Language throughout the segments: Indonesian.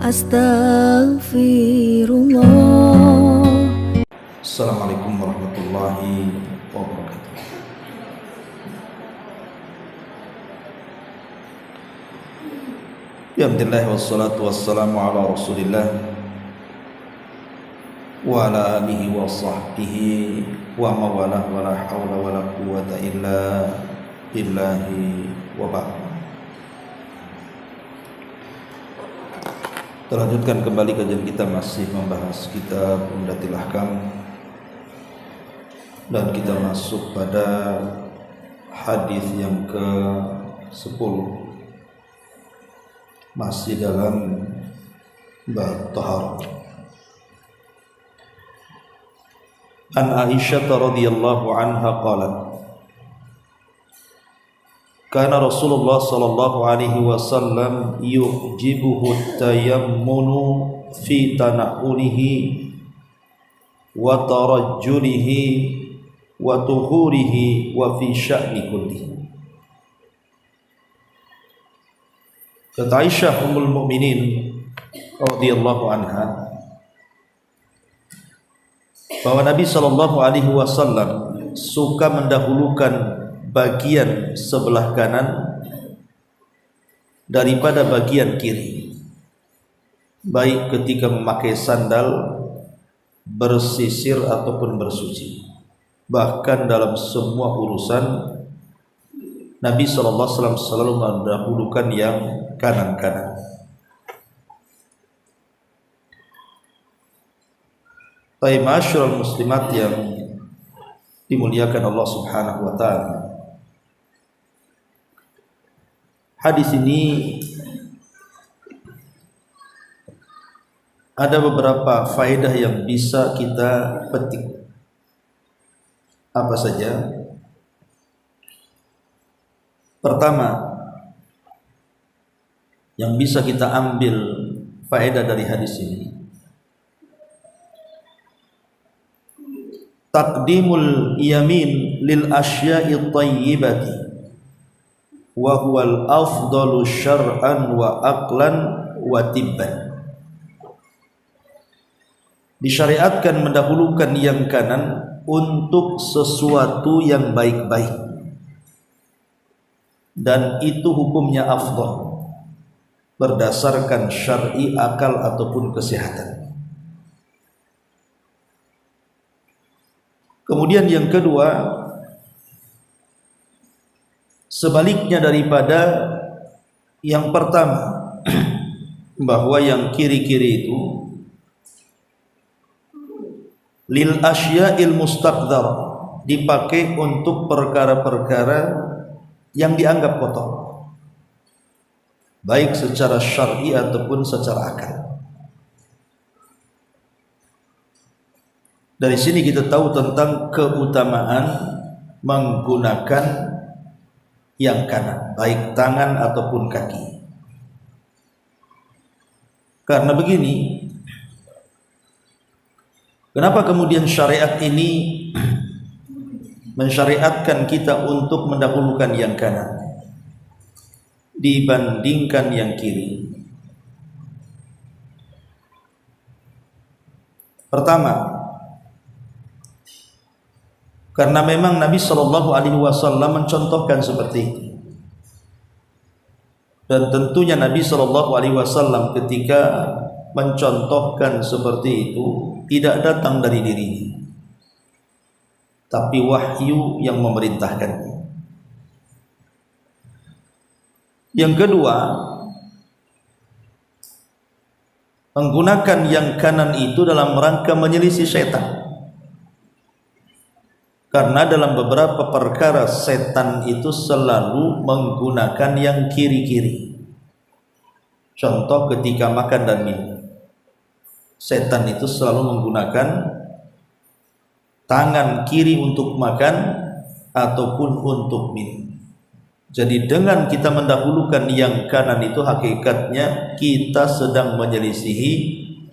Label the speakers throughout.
Speaker 1: Astaghfirullah.
Speaker 2: Assalamualaikum warahmatullahi wabarakatuh. Alhamdulillah wassalatu wassalamu ala Rasulillah wa ala alihi wa sahbihi wa mawalah wa la hawla wa la quwwata illa billahi wa ba'd. Terlanjutkan kembali kajian kita, masih membahas kitab Umdatul Ahkam, dan kita masuk pada hadis yang ke-10, masih dalam bab taharah. An Aisyah radhiyallahu anha qalat, kana Rasulullah sallallahu alaihi wasallam yujibuhu tayammunu fi tana'ulihi wa tarajjulihi wa tuhurihi wa fi sya'ni kullihi. Kata Aisyah ummul mukminin radhiyallahu anha bahwa Nabi sallallahu alaihi wasallam suka mendahulukan bagian sebelah kanan daripada bagian kiri, baik ketika memakai sandal, bersisir ataupun bersuci. Bahkan dalam semua urusan Nabi SAW selalu mendahulukan yang kanan-kanan. Baik ma'asyiral muslimat yang dimuliakan Allah Subhanahu wa taala, hadis ini ada beberapa faedah yang bisa kita petik. Apa saja? Pertama, yang bisa kita ambil faedah dari hadis ini, taqdimul yamin lil asya'i thayyibati wa huwal afdalu syar'an wa aqlan wa tibban. Disyariatkan mendahulukan yang kanan untuk sesuatu yang baik-baik, dan itu hukumnya afdal berdasarkan syar'i, akal ataupun kesehatan. Kemudian yang kedua, sebaliknya daripada yang pertama, bahwa yang kiri-kiri itu lil asya'il mustaqdar, dipakai untuk perkara-perkara yang dianggap kotor, baik secara syar'i ataupun secara akal. Dari sini kita tahu tentang keutamaan menggunakan yang kanan, baik tangan ataupun kaki. Karena begini, kenapa kemudian syariat ini mensyariatkan kita untuk mendahulukan yang kanan dibandingkan yang kiri? Pertama, karena memang Nabi Shallallahu Alaihi Wasallam mencontohkan seperti itu, dan tentunya Nabi Shallallahu Alaihi Wasallam ketika mencontohkan seperti itu tidak datang dari dirinya, tapi wahyu yang memerintahkannya. Yang kedua, menggunakan yang kanan itu dalam rangka menyelisih setan. Karena dalam beberapa perkara setan itu selalu menggunakan yang kiri-kiri. Contoh ketika makan dan minum, setan itu selalu menggunakan tangan kiri untuk makan ataupun untuk minum. Jadi dengan kita mendahulukan yang kanan itu, hakikatnya kita sedang menyelisihi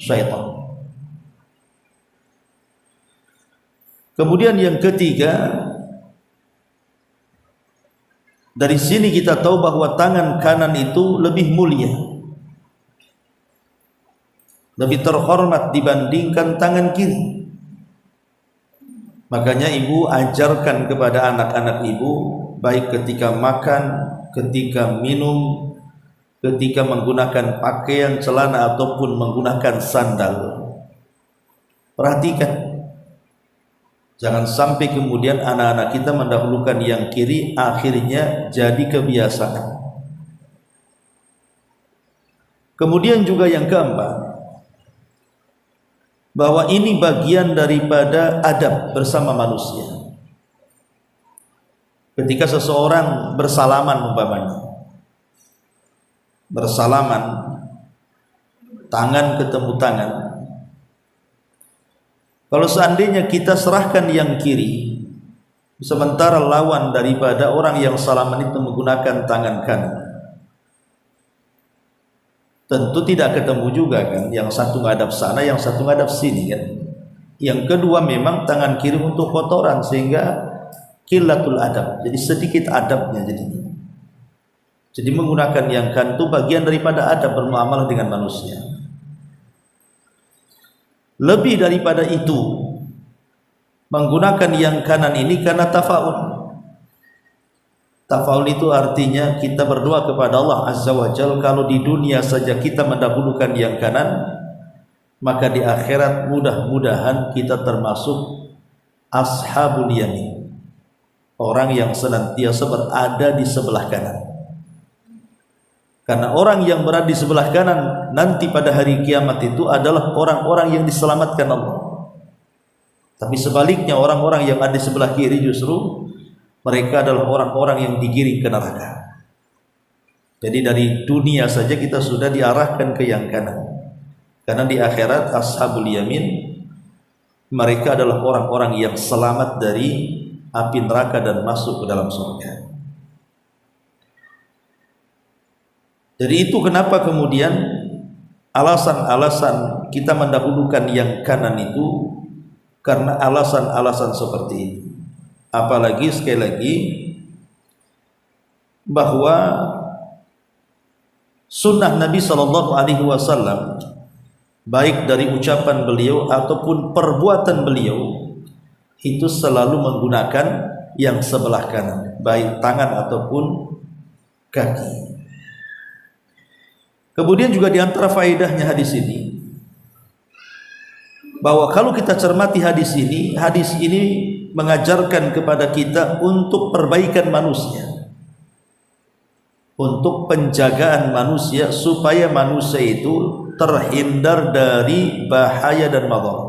Speaker 2: syaitan. Kemudian yang ketiga, dari sini kita tahu bahwa tangan kanan itu lebih mulia lebih terhormat dibandingkan tangan kiri. Makanya ibu ajarkan kepada anak-anak ibu, baik ketika makan, ketika minum, ketika menggunakan pakaian, celana ataupun menggunakan sandal. Perhatikan, jangan sampai kemudian anak-anak kita mendahulukan yang kiri, akhirnya jadi kebiasaan. Kemudian juga yang keempat, bahwa ini bagian daripada adab bersama manusia. Ketika seseorang bersalaman umpamanya, bersalaman, tangan ketemu tangan, kalau seandainya kita serahkan yang kiri, sementara lawan daripada orang yang salaman itu menggunakan tangan kanan, tentu tidak ketemu juga kan, yang satu ngadap sana, yang satu ngadap sini kan. Yang kedua memang tangan kiri untuk kotoran, sehingga qillatul adab, jadi sedikit adabnya jadinya. Jadi menggunakan yang kanan itu bagian daripada adab bermuamalah dengan manusia. Lebih daripada itu, menggunakan yang kanan ini karena tafaul. Tafaul itu artinya kita berdoa kepada Allah Azza wa Jalla, kalau di dunia saja kita mendahulukan yang kanan, maka di akhirat mudah-mudahan kita termasuk ashabul yamin, orang yang senantiasa berada di sebelah kanan. Karena orang yang berada di sebelah kanan nanti pada hari kiamat itu adalah orang-orang yang diselamatkan Allah. Tapi sebaliknya, orang-orang yang ada di sebelah kiri justru mereka adalah orang-orang yang digiring ke neraka. Jadi dari dunia saja kita sudah diarahkan ke yang kanan. Karena di akhirat ashabul yamin, mereka adalah orang-orang yang selamat dari api neraka dan masuk ke dalam surga. Jadi itu kenapa kemudian alasan-alasan kita mendahulukan yang kanan itu karena alasan-alasan seperti itu. Apalagi sekali lagi bahwa sunnah Nabi Shallallahu Alaihi Wasallam, baik dari ucapan beliau ataupun perbuatan beliau, itu selalu menggunakan yang sebelah kanan, baik tangan ataupun kaki. Kemudian juga diantara faedahnya hadis ini, bahwa kalau kita cermati hadis ini mengajarkan kepada kita untuk perbaikan manusia, untuk penjagaan manusia supaya manusia itu terhindar dari bahaya dan madharat.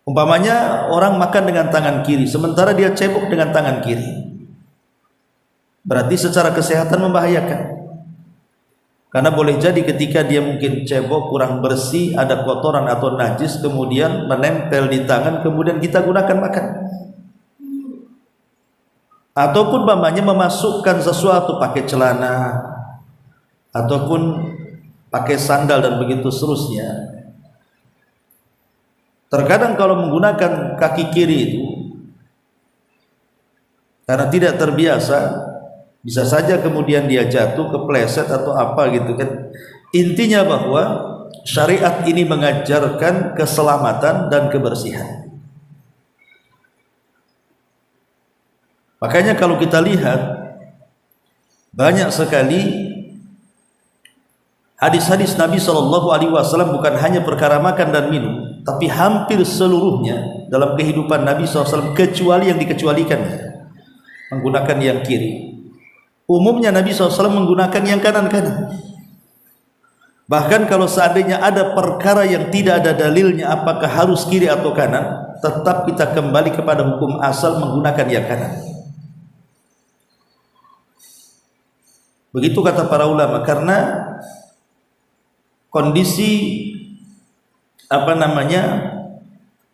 Speaker 2: Umpamanya orang makan dengan tangan kiri sementara dia cebok dengan tangan kiri, berarti secara kesehatan membahayakan. Karena boleh jadi ketika dia mungkin cebok kurang bersih, ada kotoran atau najis, kemudian menempel di tangan, kemudian kita gunakan makan. Ataupun umpamanya memasukkan sesuatu, pakai celana ataupun pakai sandal dan begitu seterusnya. Terkadang kalau menggunakan kaki kiri itu karena tidak terbiasa, bisa saja kemudian dia jatuh, kepleset atau apa gitu kan. Intinya bahwa syariat ini mengajarkan keselamatan dan kebersihan. Makanya kalau kita lihat banyak sekali hadis-hadis Nabi Shallallahu Alaihi Wasallam, bukan hanya perkara makan dan minum, tapi hampir seluruhnya dalam kehidupan Nabi SAW, kecuali yang dikecualikan menggunakan yang kiri. Umumnya Nabi SAW menggunakan yang kanan-kanan. Bahkan kalau seandainya ada perkara yang tidak ada dalilnya apakah harus kiri atau kanan, tetap kita kembali kepada hukum asal menggunakan yang kanan. Begitu kata para ulama, karena kondisi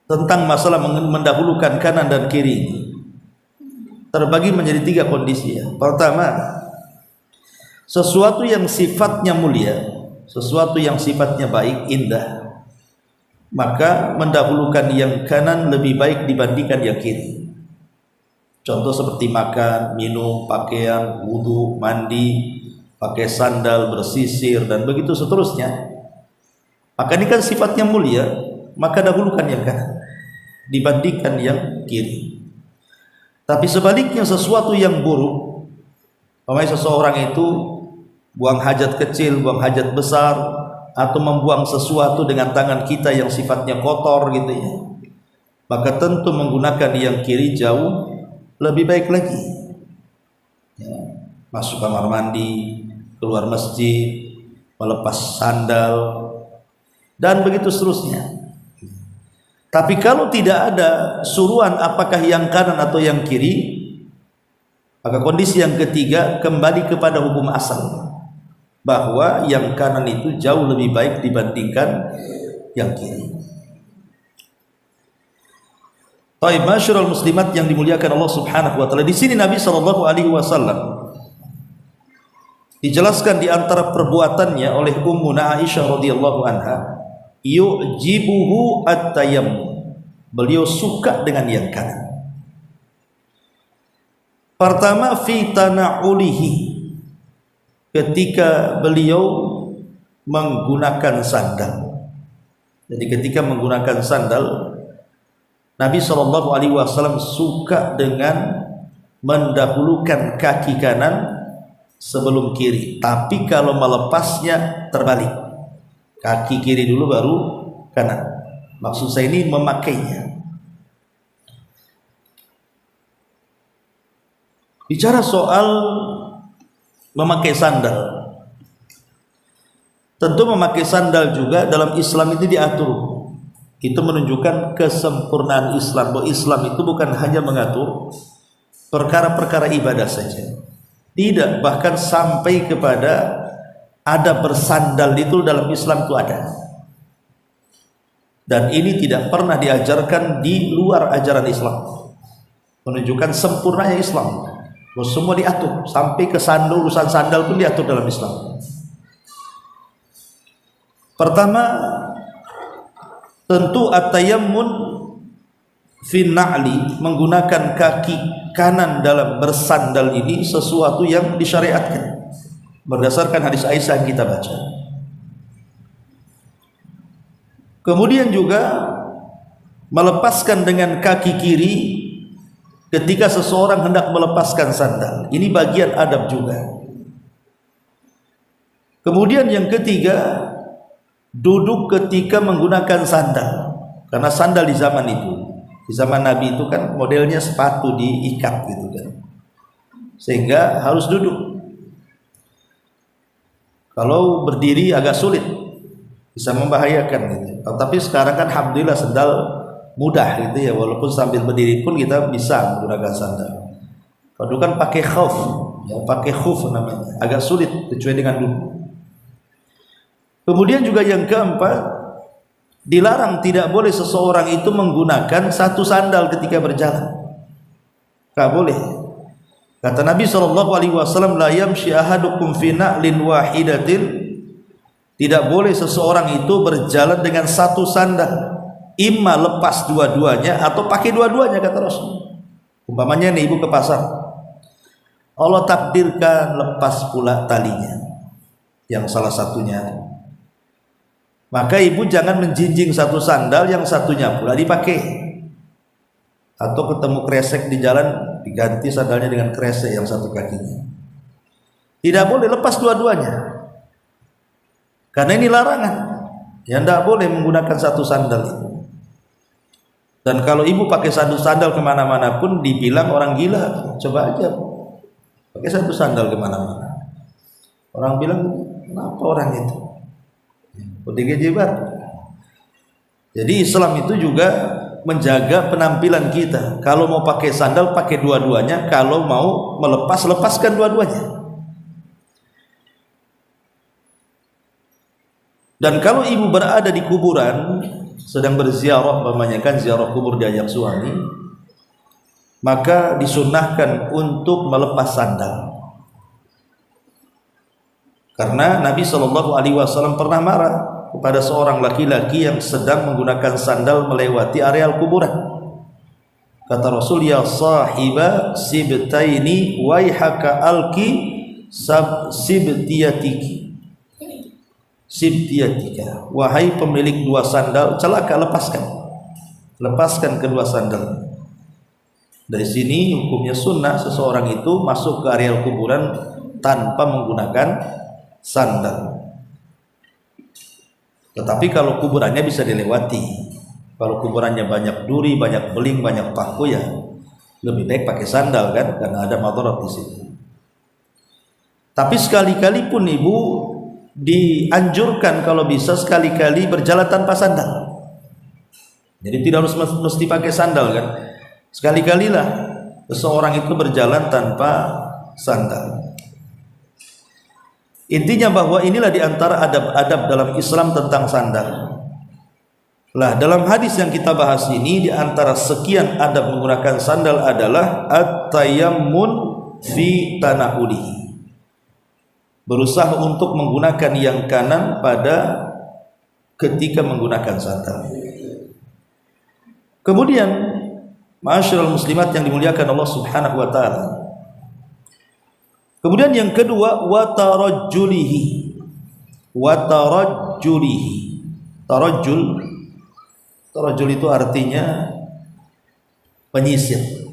Speaker 2: tentang masalah mendahulukan kanan dan kiri ini terbagi menjadi 3 kondisi ya. Pertama, sesuatu yang sifatnya mulia, sesuatu yang sifatnya baik, indah, maka mendahulukan yang kanan lebih baik dibandingkan yang kiri. Contoh seperti makan, minum, pakaian, wudu, mandi, pakai sandal, bersisir, dan begitu seterusnya, maka ini kan sifatnya mulia, maka dahulukan yang kanan dibandingkan yang kiri. Tapi sebaliknya sesuatu yang buruk, umpamanya seseorang itu buang hajat kecil, buang hajat besar, atau membuang sesuatu dengan tangan kita yang sifatnya kotor gitu ya, maka tentu menggunakan yang kiri jauh lebih baik lagi ya. Masuk kamar mandi, keluar masjid, melepas sandal, dan begitu seterusnya. Tapi kalau tidak ada suruhan apakah yang kanan atau yang kiri, maka kondisi yang ketiga kembali kepada hukum asal, bahwa yang kanan itu jauh lebih baik dibandingkan yang kiri. Baik, masyarul muslimat yang dimuliakan Allah Subhanahu wa taala, di sini Nabi sallallahu alaihi wasallam dijelaskan di antara perbuatannya oleh Ummuna Aisyah radhiyallahu anha, yu'jibuhu at-tayammum, beliau suka dengan yang kanan. Pertama, fi tana'ulihi, ketika beliau menggunakan sandal. Jadi ketika menggunakan sandal, Nabi sallallahu alaihi wasallam suka dengan mendahulukan kaki kanan sebelum kiri. Tapi kalau melepasnya terbalik, kaki kiri dulu baru kanan. Maksud saya ini memakainya. Bicara soal memakai sandal, tentu memakai sandal juga dalam Islam itu diatur. Itu menunjukkan kesempurnaan Islam, bahwa Islam itu bukan hanya mengatur perkara-perkara ibadah saja. Tidak, bahkan sampai kepada ada bersandal itu dalam Islam itu ada. Dan ini tidak pernah diajarkan di luar ajaran Islam. Menunjukkan sempurnanya Islam. Semua diatur, sampai ke sandal, urusan sandal pun diatur dalam Islam. Pertama, tentu at-tayammun fi na'li, menggunakan kaki kanan dalam bersandal ini sesuatu yang disyariatkan berdasarkan hadis Aisyah yang kita baca. Kemudian juga melepaskan dengan kaki kiri ketika seseorang hendak melepaskan sandal. Ini bagian adab juga. Kemudian yang ketiga, duduk ketika menggunakan sandal. Karena sandal di zaman itu, di zaman Nabi itu kan modelnya sepatu diikat gitu kan, sehingga harus duduk. Kalau berdiri agak sulit, bisa membahayakan gitu. Tapi sekarang kan alhamdulillah sandal mudah gitu ya, walaupun sambil berdiri pun kita bisa menggunakan sandal. Kalau dulu kan pakai khuf, ya pakai khuf namanya, agak sulit kecuali dengan duduk. Kemudian juga yang keempat, dilarang, tidak boleh seseorang itu menggunakan satu sandal ketika berjalan. Enggak boleh. Kata Nabi SAW, la yamshi ahadukum fi na'lin wahidatin, tidak boleh seseorang itu berjalan dengan satu sandal, imma lepas dua-duanya atau pakai dua-duanya, kata Rasul. Umpamanya nih ibu ke pasar, Allah takdirkan lepas pula talinya yang salah satunya, maka ibu jangan menjinjing satu sandal, yang satunya pula dipakai. Atau ketemu kresek di jalan, diganti sandalnya dengan kresek yang satu kakinya. Tidak boleh lepas dua-duanya, karena ini larangan. Ya, tidak boleh menggunakan satu sandal itu. Dan kalau ibu pakai satu sandal kemana-mana pun dibilang orang gila. Coba aja pakai satu sandal kemana-mana, orang bilang kenapa orang itu Odege jebar. Jadi Islam itu juga menjaga penampilan kita. Kalau mau pakai sandal, pakai dua-duanya. Kalau mau melepas, lepaskan dua-duanya. Dan kalau ibu berada di kuburan, sedang berziarah, memanjakan ziarah kubur diajak suami, maka disunnahkan untuk melepas sandal. Karena Nabi SAW pernah marah kepada seorang laki-laki yang sedang menggunakan sandal melewati areal kuburan. Kata Rasul, ya sahiba sibtaini waihaka alki sibtiyatiki, sibtiyatika, wahai pemilik dua sandal, celaka, lepaskan kedua sandal. Dari sini hukumnya sunnah seseorang itu masuk ke area kuburan tanpa menggunakan sandal. Tetapi kalau kuburannya bisa dilewati, kalau kuburannya banyak duri, banyak beling, banyak paku, ya lebih baik pakai sandal kan, karena ada madarat di situ. Tapi sekali-kali pun ibu dianjurkan kalau bisa sekali-kali berjalan tanpa sandal. Jadi tidak harus mesti pakai sandal kan. Sekali-kalilah seseorang itu berjalan tanpa sandal. Intinya bahwa inilah diantara adab-adab dalam Islam tentang sandal. Lah dalam hadis yang kita bahas ini, diantara sekian adab menggunakan sandal adalah at-tayammun fi tanaulihi, berusaha untuk menggunakan yang kanan pada ketika menggunakan sandal. Kemudian ma'asyiral muslimat yang dimuliakan Allah Subhanahu wa taala, kemudian yang kedua, wa tarajjulihi. Tarajjul itu artinya penyisir.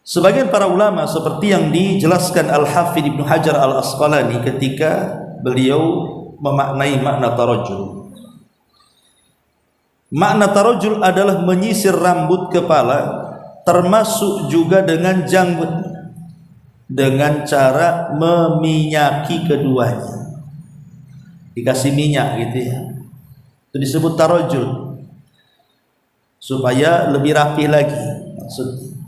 Speaker 2: Sebagian para ulama seperti yang dijelaskan Al-Hafidz Ibnu Hajar Al-Asqalani ketika beliau memaknai makna tarajjul. Makna tarajjul adalah menyisir rambut kepala, termasuk juga dengan janggut, dengan cara meminyaki keduanya, dikasih minyak gitu ya, itu disebut tarajjul, supaya lebih rapi lagi maksudnya.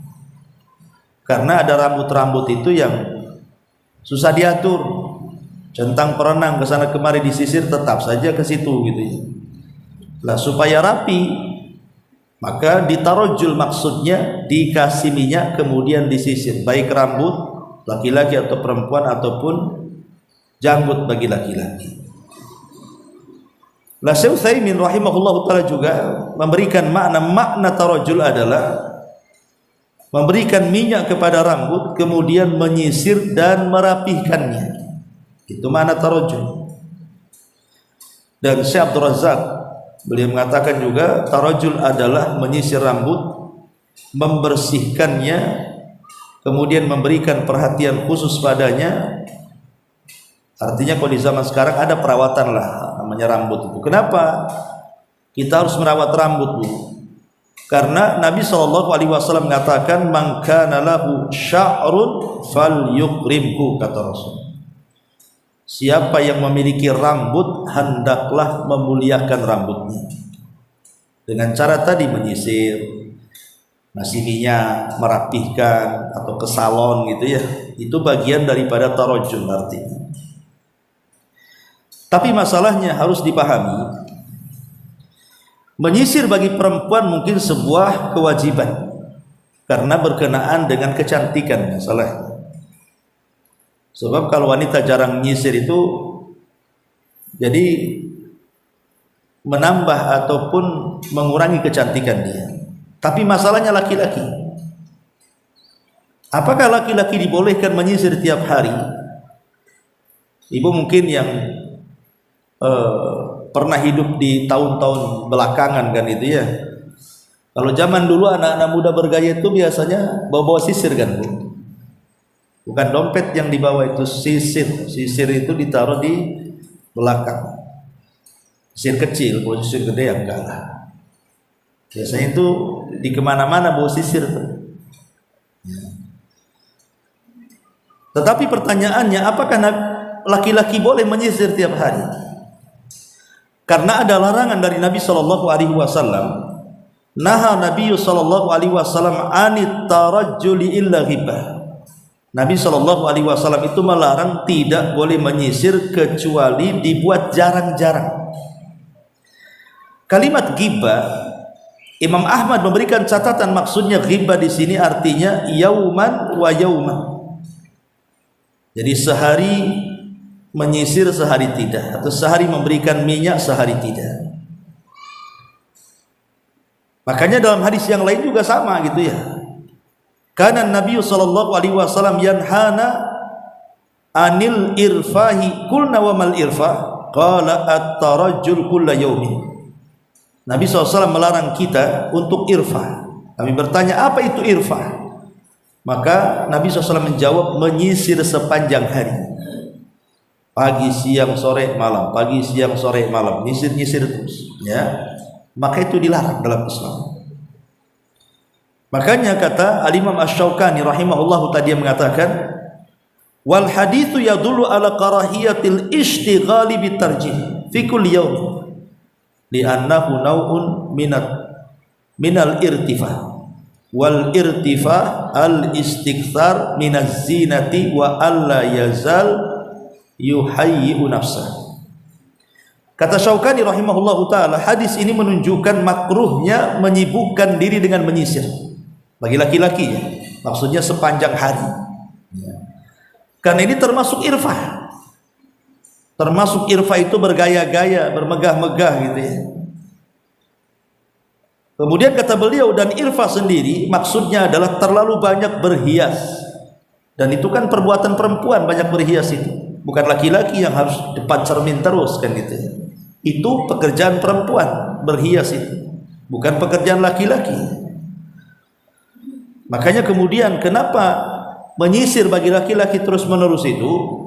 Speaker 2: Karena ada rambut-rambut itu yang susah diatur, centang perenang ke sana kemari disisir, tetap saja ke situ gitu ya. Lah supaya rapi, maka ditarajjul, maksudnya dikasih minyak kemudian disisir, baik rambut laki-laki atau perempuan ataupun janggut bagi laki-laki. Lah Syekh Utsaimin rahimahullahu taala juga memberikan makna tarajjul adalah memberikan minyak kepada rambut kemudian menyisir dan merapihkannya. Itu makna tarajjul. Dan Syekh Abdul Razak beliau mengatakan juga tarajjul adalah menyisir rambut, membersihkannya, kemudian memberikan perhatian khusus padanya. Artinya kalau di zaman sekarang ada perawatan lah namanya rambut itu. Kenapa kita harus merawat rambut Bu? Karena Nabi SAW mengatakan man kana lahu sya'run falyukrimhu, kata Rasul. Siapa yang memiliki rambut hendaklah memuliakan rambutnya. Dengan cara tadi menyisir, ngasih minyak, merapihkan atau ke salon gitu ya. Itu bagian daripada tarajjul artinya. Tapi masalahnya harus dipahami, menyisir bagi perempuan mungkin sebuah kewajiban karena berkenaan dengan kecantikan masalahnya. Sebab kalau wanita jarang menyisir itu jadi menambah ataupun mengurangi kecantikan dia. Tapi masalahnya laki-laki. Apakah laki-laki dibolehkan menyisir tiap hari? Ibu mungkin yang pernah hidup di tahun-tahun belakangan kan itu ya. Kalau zaman dulu anak-anak muda bergaya itu biasanya bawa-bawa sisir kan Bu. Bukan dompet yang dibawa, itu sisir. Sisir itu ditaruh di belakang. Sisir kecil, kalau sisir gede ya enggak lah. Biasanya itu di kemana-mana bawa sisir tuh. Tetapi pertanyaannya, apakah laki-laki boleh menyisir tiap hari? Karena ada larangan dari Nabi SAW. Naha Nabi SAW anit tarajjuli illa ghibah. Nabi SAW itu melarang tidak boleh menyisir kecuali dibuat jarang-jarang. Kalimat ghibah, Imam Ahmad memberikan catatan, maksudnya ghibah di sini artinya yauman wa yauman. Jadi sehari menyisir, sehari tidak, atau sehari memberikan minyak, sehari tidak. Makanya dalam hadis yang lain juga sama gitu ya. Kana Nabi sallallahu alaihi wasallam yanhana anil irfahi, qulna wa mal irfah, qala at-tarajjul kulla yaumin. Nabi SAW melarang kita untuk irfah. Kami bertanya, apa itu irfah? Maka Nabi SAW menjawab, menyisir sepanjang hari, pagi, siang, sore, malam, pagi, siang, sore, malam, nyisir-nyisir terus, ya. Maka itu dilarang dalam Islam. Makanya kata Al-Imam Asy-Syaukani rahimahullahu tadi yang mengatakan, wal haditsu yadullu ala karahiyatil ishtighali bitarjih fi kulli yawm li'annahu naw'un minal irtifah wal irtifah al istikthar minaz zinati wa alla yazal yuhayyi'u nafsah. Kata Syaukani rahimahullahu taala, hadis ini menunjukkan makruhnya menyibukkan diri dengan menyisir bagi laki-laki, ya. Maksudnya sepanjang hari, ya. Karena ini termasuk irfah. Termasuk irfah itu bergaya-gaya, bermegah-megah gitu, ya. Kemudian kata beliau, dan irfah sendiri maksudnya adalah terlalu banyak berhias. Dan itu kan perbuatan perempuan, banyak berhias itu. Bukan laki-laki yang harus depan cermin terus kan gitu, ya. Itu pekerjaan perempuan, berhias itu. Bukan pekerjaan laki-laki. Makanya kemudian kenapa menyisir bagi laki-laki terus menerus itu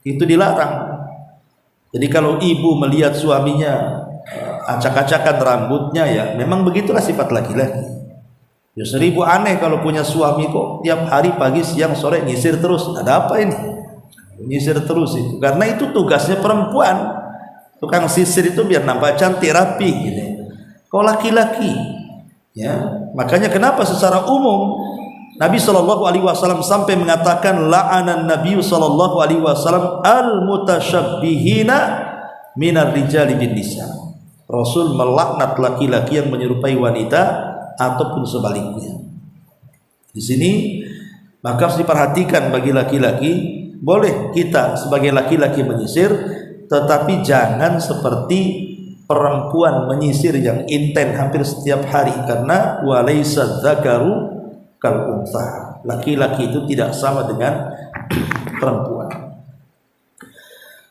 Speaker 2: dilarang. Jadi kalau ibu melihat suaminya acak-acakan rambutnya, ya memang begitulah sifat laki-laki. Ya 1000 aneh kalau punya suami kok tiap hari pagi siang sore nyisir terus. Ada apa ini? Nyisir terus itu. Karena itu tugasnya perempuan. Tukang sisir itu biar nampak cantik rapi gitu. Kalau laki-laki, ya, makanya kenapa secara umum Nabi sallallahu alaihi wasallam sampai mengatakan la'anan Nabi sallallahu alaihi wasallam al-mutasyabbihina minar rijali bin nisa. Rasul melaknat laki-laki yang menyerupai wanita ataupun sebaliknya. Di sini maka harus diperhatikan bagi laki-laki, boleh kita sebagai laki-laki menyisir, tetapi jangan seperti perempuan menyisir yang inten hampir setiap hari, karena walaysa dzakaru kal untha, laki-laki itu tidak sama dengan perempuan.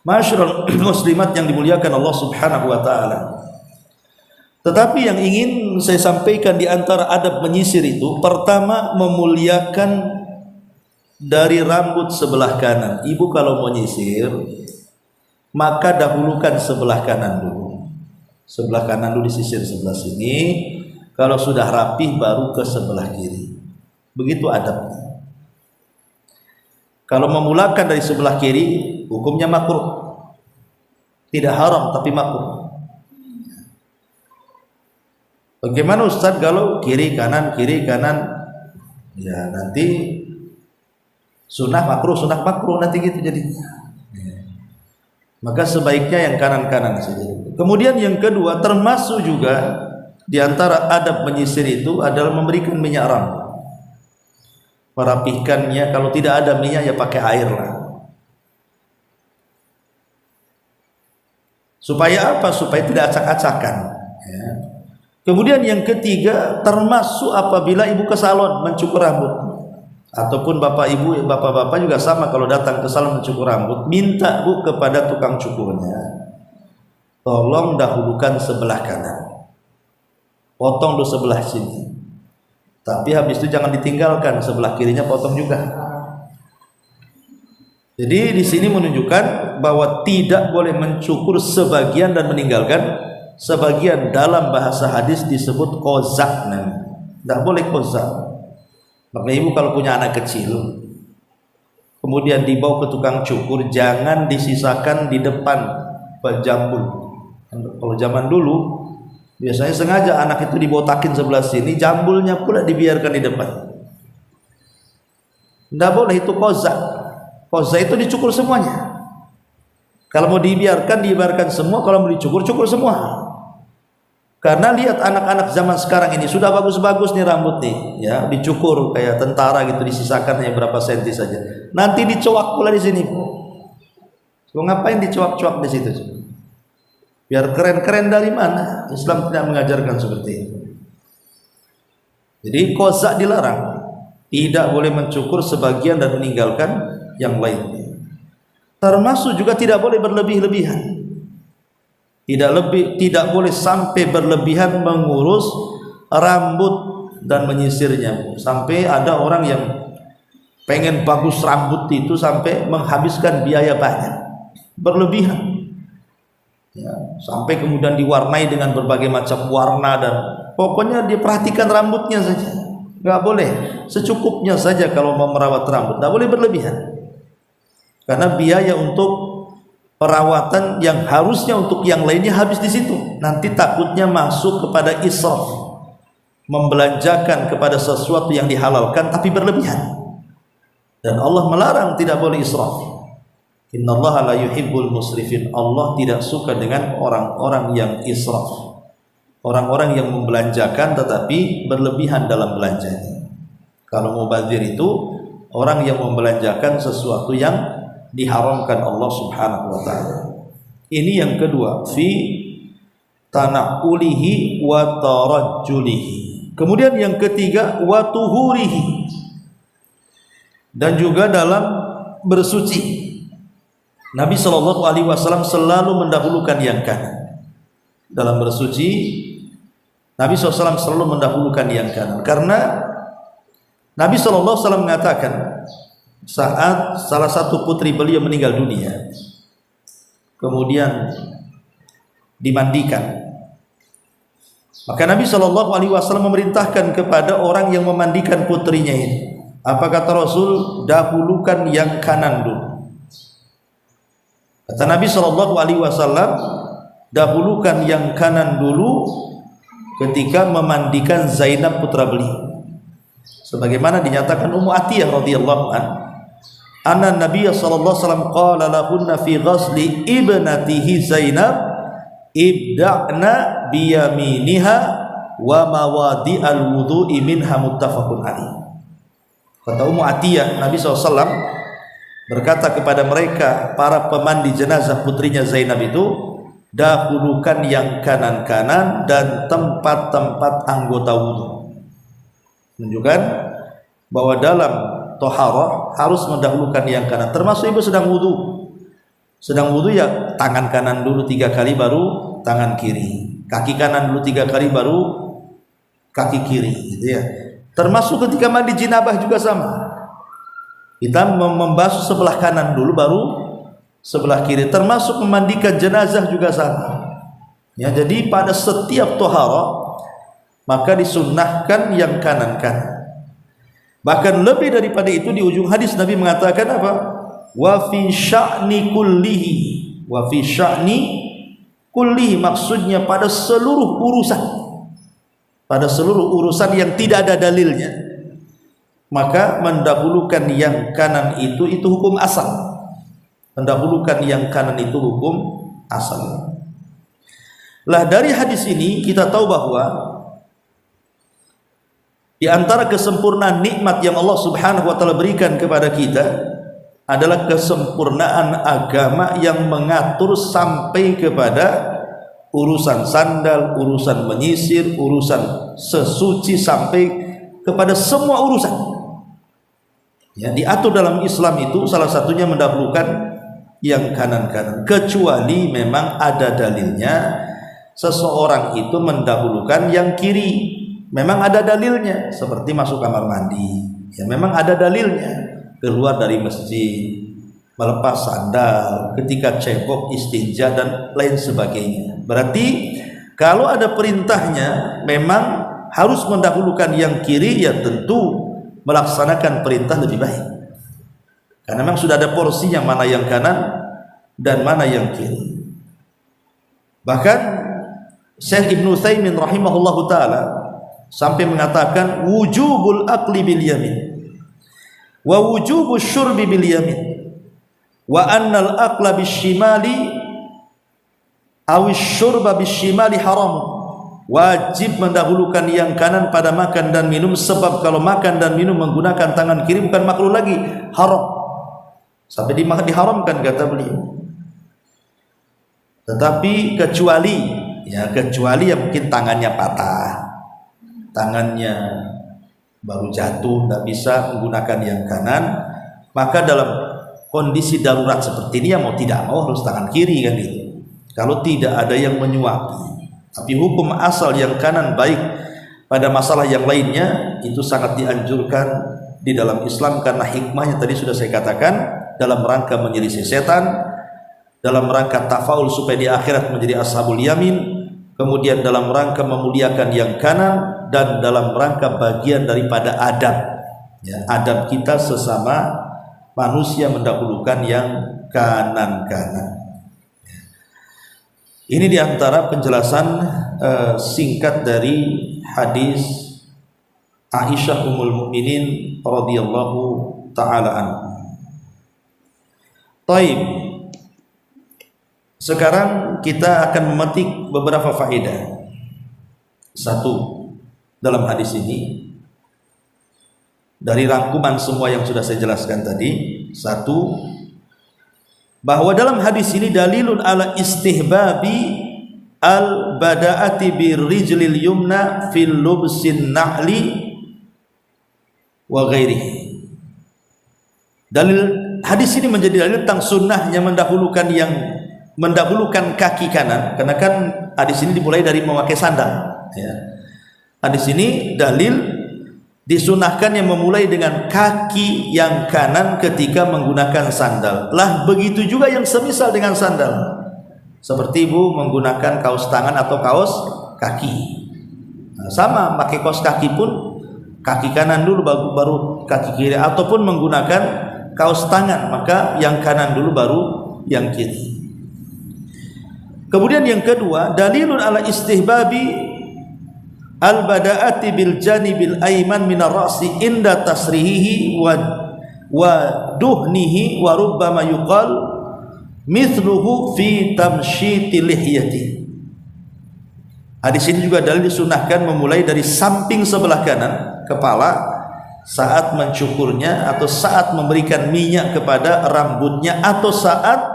Speaker 2: Masyarul muslimat yang dimuliakan Allah Subhanahu wa taala. Tetapi yang ingin saya sampaikan di antara adab menyisir itu, pertama memuliakan dari rambut sebelah kanan. Ibu kalau menyisir, maka dahulukan sebelah kanan dulu. Sebelah kanan dulu disisir sebelah sini. Kalau sudah rapih baru ke sebelah kiri. Begitu adabnya. Kalau memulakan dari sebelah kiri, hukumnya makruh. Tidak haram tapi makruh. Bagaimana Ustaz kalau kiri kanan? Ya nanti sunnah makruh nanti gitu jadinya. Maka sebaiknya yang kanan-kanan saja. Kemudian yang kedua, termasuk juga di antara adab menyisir itu adalah memberikan minyak rambut. Merapihkannya, kalau tidak ada minyak ya pakai air lah. Supaya apa? Supaya tidak acak-acakan, ya. Kemudian yang ketiga, termasuk apabila ibu ke salon mencukur rambut, ataupun bapak-bapak juga sama, kalau datang ke salon mencukur rambut, minta bu kepada tukang cukurnya, tolong dahulukan sebelah kanan, potong dulu sebelah sini, tapi habis itu jangan ditinggalkan, sebelah kirinya potong juga. Jadi di sini menunjukkan bahwa tidak boleh mencukur sebagian dan meninggalkan sebagian. Dalam bahasa hadis disebut kozak, tidak boleh kozak. Maka ibu kalau punya anak kecil kemudian dibawa ke tukang cukur, jangan disisakan di depan jambul. Kalau zaman dulu biasanya sengaja anak itu dibotakin sebelah sini, jambulnya pula dibiarkan di depan. Tidak boleh, itu kozak. Kozak itu dicukur semuanya. Kalau mau dibiarkan semua, kalau mau dicukur semua. Karena lihat anak-anak zaman sekarang ini sudah bagus-bagus nih rambut nih, ya, dicukur kayak tentara gitu, disisakan hanya berapa senti saja. Nanti dicuak pula di sini. So, ngapain dicuak-cuak di situ? Biar keren-keren dari mana? Islam tidak mengajarkan seperti itu. Jadi kozak dilarang. tidak boleh mencukur sebagian dan meninggalkan yang lainnya. Termasuk juga tidak boleh berlebih-lebihan. Tidak boleh sampai berlebihan mengurus rambut dan menyisirnya. Sampai ada orang yang pengen bagus rambut itu sampai menghabiskan biaya banyak, berlebihan. Ya, sampai kemudian diwarnai dengan berbagai macam warna dan pokoknya dia perhatikan rambutnya saja. Nggak boleh, secukupnya saja kalau mau merawat rambut. Nggak boleh berlebihan. Karena biaya untuk perawatan yang harusnya untuk yang lainnya habis di situ. Nanti takutnya masuk kepada israf, membelanjakan kepada sesuatu yang dihalalkan tapi berlebihan. Dan Allah melarang tidak boleh israf. Innallaha la yuhibbul musrifin. Allah tidak suka dengan orang-orang yang israf. Orang-orang yang membelanjakan tetapi berlebihan dalam belanjanya. Kalau mubadzir itu orang yang membelanjakan sesuatu yang diharamkan Allah Subhanahu wa taala. Ini yang kedua, fi tana'ulihi wa tarajjulihi. Kemudian yang ketiga, wa tuhurihi. Dan juga dalam bersuci. Nabi sallallahu alaihi wasallam selalu mendahulukan yang kanan. Dalam bersuci, Nabi SAW selalu mendahulukan yang kanan. Karena Nabi SAW mengatakan saat salah satu putri beliau meninggal dunia, kemudian dimandikan, maka Nabi SAW memerintahkan kepada orang yang memandikan putrinya ini, apa kata Rasul? Dahulukan yang kanan dulu. Kata Nabi SAW, dahulukan yang kanan dulu ketika memandikan Zainab putra beliau. Sebagaimana dinyatakan Ummu Atiyah radhiyallahu anna Nabi sallallahu alaihi wasallam qala lahunna fi ghasli ibnatihi Zainab ibda'na bi yaminiha wa mawadi'al wudu'i minha muttafaqun alaih. Kata Ummu Atiyah, Nabi SAW berkata kepada mereka para pemandi jenazah putrinya Zainab itu, dahulukan yang kanan-kanan dan tempat-tempat anggota wudu. Menunjukkan bahwa dalam toharah harus mendahulukan yang kanan. Termasuk ibu sedang wudu. Sedang wudu ya tangan kanan dulu 3 kali baru tangan kiri. Kaki kanan dulu 3 kali baru kaki kiri, gitu ya. Termasuk ketika mandi jinabah juga sama. Kita membasuh sebelah kanan dulu baru sebelah kiri. Termasuk memandikan jenazah juga sama. Ya, jadi pada setiap toharah maka disunnahkan yang kanan-kanan. Bahkan lebih daripada itu, di ujung hadis Nabi mengatakan apa? Wa fi sya'ni kullihi. Wa fi sya'ni kullihi, maksudnya pada seluruh urusan. Pada seluruh urusan yang tidak ada dalilnya, maka mendahulukan yang kanan itu hukum asal. Mendahulukan yang kanan itu hukum asal. Lah dari hadis ini kita tahu bahwa di antara kesempurnaan nikmat yang Allah Subhanahu wa taala berikan kepada kita adalah kesempurnaan agama yang mengatur sampai kepada urusan sandal, urusan menyisir, urusan sesuci, sampai kepada semua urusan. Ya, diatur dalam Islam itu salah satunya mendahulukan yang kanan-kanan, kecuali memang ada dalilnya seseorang itu mendahulukan yang kiri. Memang ada dalilnya, seperti masuk kamar mandi, ya memang ada dalilnya. Keluar dari masjid, melepas sandal, ketika cebok, istinja dan lain sebagainya. Berarti kalau ada perintahnya memang harus mendahulukan yang kiri, ya tentu melaksanakan perintah lebih baik. Karena memang sudah ada porsinya mana yang kanan dan mana yang kiri. Bahkan Syekh Ibnu Utsaimin rahimahullahu taala sampai mengatakan wujubul akli bil yamin wa wujubus syurbi bil yamin wa annal akla bis shimali awis syurba bis shimali haram. Wajib mendahulukan yang kanan pada makan dan minum, sebab kalau makan dan minum menggunakan tangan kiri bukan makruh lagi, haram. Sampai diharamkan kata beliau. Tetapi kecuali yang mungkin tangannya patah, tangannya baru jatuh, tidak bisa menggunakan yang kanan, maka dalam kondisi darurat seperti ini ya mau tidak mau harus tangan kiri kan gitu. Kalau tidak ada yang menyuapi. Tapi hukum asal yang kanan baik pada masalah yang lainnya itu sangat dianjurkan di dalam Islam karena hikmahnya tadi sudah saya katakan, dalam rangka menyelisih setan, dalam rangka tafaul supaya di akhirat menjadi ashabul yamin, kemudian dalam rangka memuliakan yang kanan, dan dalam rangka bagian daripada adab ya, adab kita sesama manusia mendahulukan yang kanan-kanan. Ini diantara penjelasan singkat dari hadis Aisyah Ummul Mukminin radhiyallahu taala anha. Taib. Sekarang kita akan memetik beberapa faedah. Satu, dalam hadis ini dari rangkuman semua yang sudah saya jelaskan tadi, satu, bahwa dalam hadis ini dalilun ala istihbabi al bada'ati birrijlil yumna fil lubsin na'li wa ghairihi. Dalil hadis ini menjadi dalil tentang sunnahnya mendahulukan kaki kanan, karena kan hadis ini dimulai dari memakai sandal ya. Hadis ini dalil disunahkan yang memulai dengan kaki yang kanan ketika menggunakan sandal. Lah begitu juga yang semisal dengan sandal, seperti ibu menggunakan kaos tangan atau kaos kaki. Nah, sama pakai kaos kaki pun kaki kanan dulu baru kaki kiri, ataupun menggunakan kaos tangan maka yang kanan dulu baru yang kiri. Kemudian yang kedua, dalilun ala istihbabi al-bada'ati bil janibil ayman minar ra'si inda tasrihihi wa duhnihi wa rubbama yuqal mithluhu fi tamshiti lihyati. Hadis ini juga dalil disunahkan memulai dari samping sebelah kanan kepala saat mencukurnya, atau saat memberikan minyak kepada rambutnya, atau saat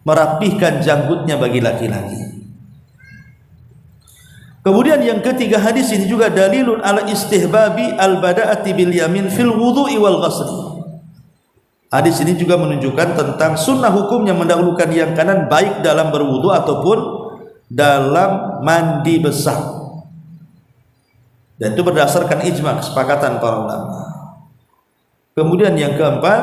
Speaker 2: merapihkan janggutnya bagi laki-laki. Kemudian yang ketiga, hadis ini juga dalilun ala istihbabi al-bada'ati bil yamin fil wudhu'i wal ghasli. Hadis ini juga menunjukkan tentang sunnah hukumnya mendahulukan yang kanan baik dalam berwudu ataupun dalam mandi besar. Dan itu berdasarkan ijma, kesepakatan para ulama. Kemudian yang keempat,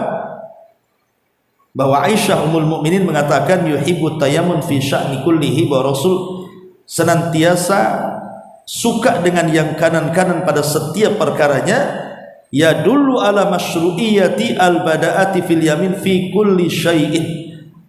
Speaker 2: bahwa Aisyah Ummul Mukminin mengatakan yuhibbu tayammun fi sya'ni kullihi, bahwa Rasul senantiasa suka dengan yang kanan-kanan pada setiap perkaranya, ya dulu ala masyru'iyati al-bada'ati fil yamin fi kulli syai'in,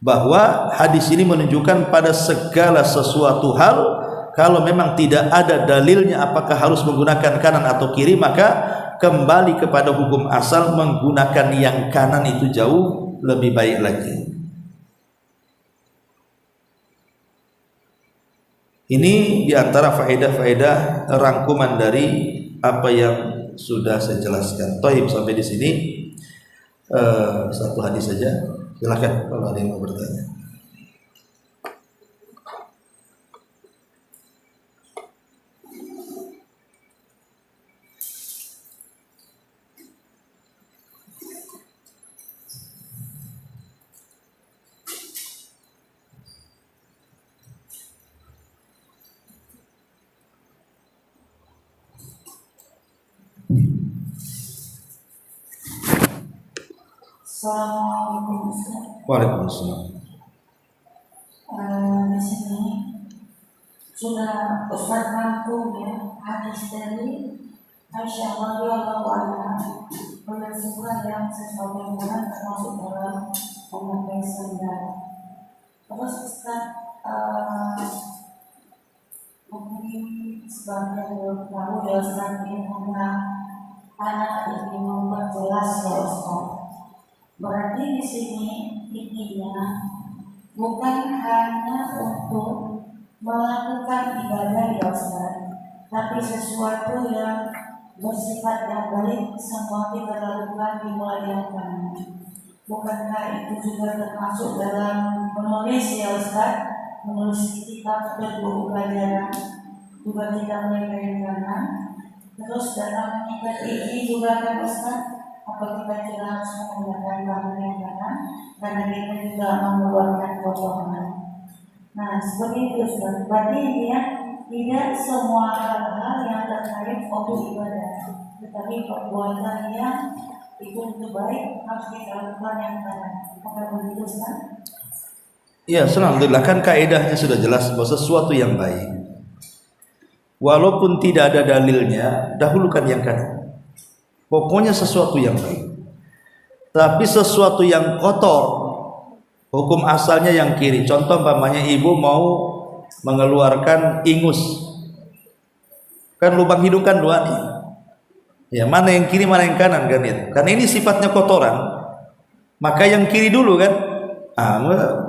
Speaker 2: bahwa hadis ini menunjukkan pada segala sesuatu hal, kalau memang tidak ada dalilnya apakah harus menggunakan kanan atau kiri, maka kembali kepada hukum asal menggunakan yang kanan itu jauh lebih baik lagi. Ini diantara faedah-faedah rangkuman dari apa yang sudah saya jelaskan. Taib, sampai di sini satu hadis saja. Silakan kalau ada yang mau bertanya.
Speaker 1: Assalamualaikum.
Speaker 2: Waalaikumsalam.
Speaker 1: Di sini sudah Ustaz rangkum ya hadis dari Aisyah radhiyallahu anha, menunjukkan yang sesuatu yang termasuk dalam memakai sandal. Terus Ustaz mungkin sebagian dari kamu ya Ustaz ingin anak ini memperjelas ya Ustaz. Berarti di sini intinya bukan hanya untuk melakukan ibadah ya Ustaz, tapi sesuatu yang bersifat yang baik semua kita lakukan dimulai yang kanan. Bukankah itu juga termasuk dalam menulis ya Ustaz, menulis kitab berbuku pelajaran juga kita mulai dari kanan. Terus dalam mengikat ini juga kan Ustaz, apa kita juga harus menggunakan tangan yang kanan karena kita juga mengeluarkan kotoran. Nah seperti itu Ustaz. Berarti dia tidak semua hal-hal yang terkait untuk ibadah, tetapi perbuatan yang itu untuk baik harus kita lakukan yang kanan. Apa begitu Ustaz?
Speaker 2: Ya, alhamdulillah, kan kaidahnya sudah jelas bahwa sesuatu yang baik walaupun tidak ada dalilnya, dahulukan yang kanan. Pokoknya sesuatu yang baik. Tapi sesuatu yang kotor, hukum asalnya yang kiri. Contoh umpamanya ibu mau mengeluarkan ingus, kan lubang hidung kan dua nih. Ya, mana yang kiri mana yang kanan kan itu. Karena ini sifatnya kotoran, maka yang kiri dulu kan.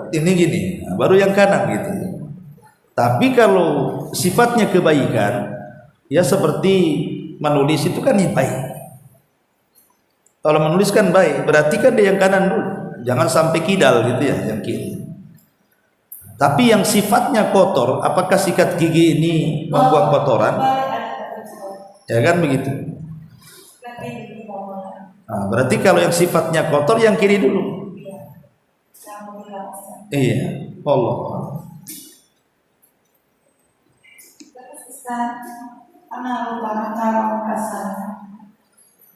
Speaker 2: Ini gini, baru yang kanan gitu. Tapi kalau sifatnya kebaikan, ya seperti menulis itu kan yang baik. Kalau menulis kan baik, berarti kan dia yang kanan dulu. Jangan sampai kidal gitu ya, yang kiri. Tapi yang sifatnya kotor, apakah sikat gigi ini membuang kotoran? Ya kan begitu. Berarti kalau yang sifatnya kotor, yang kiri dulu. Iya, Allah.
Speaker 1: Terus Ustaz, anak lupa kalau kasar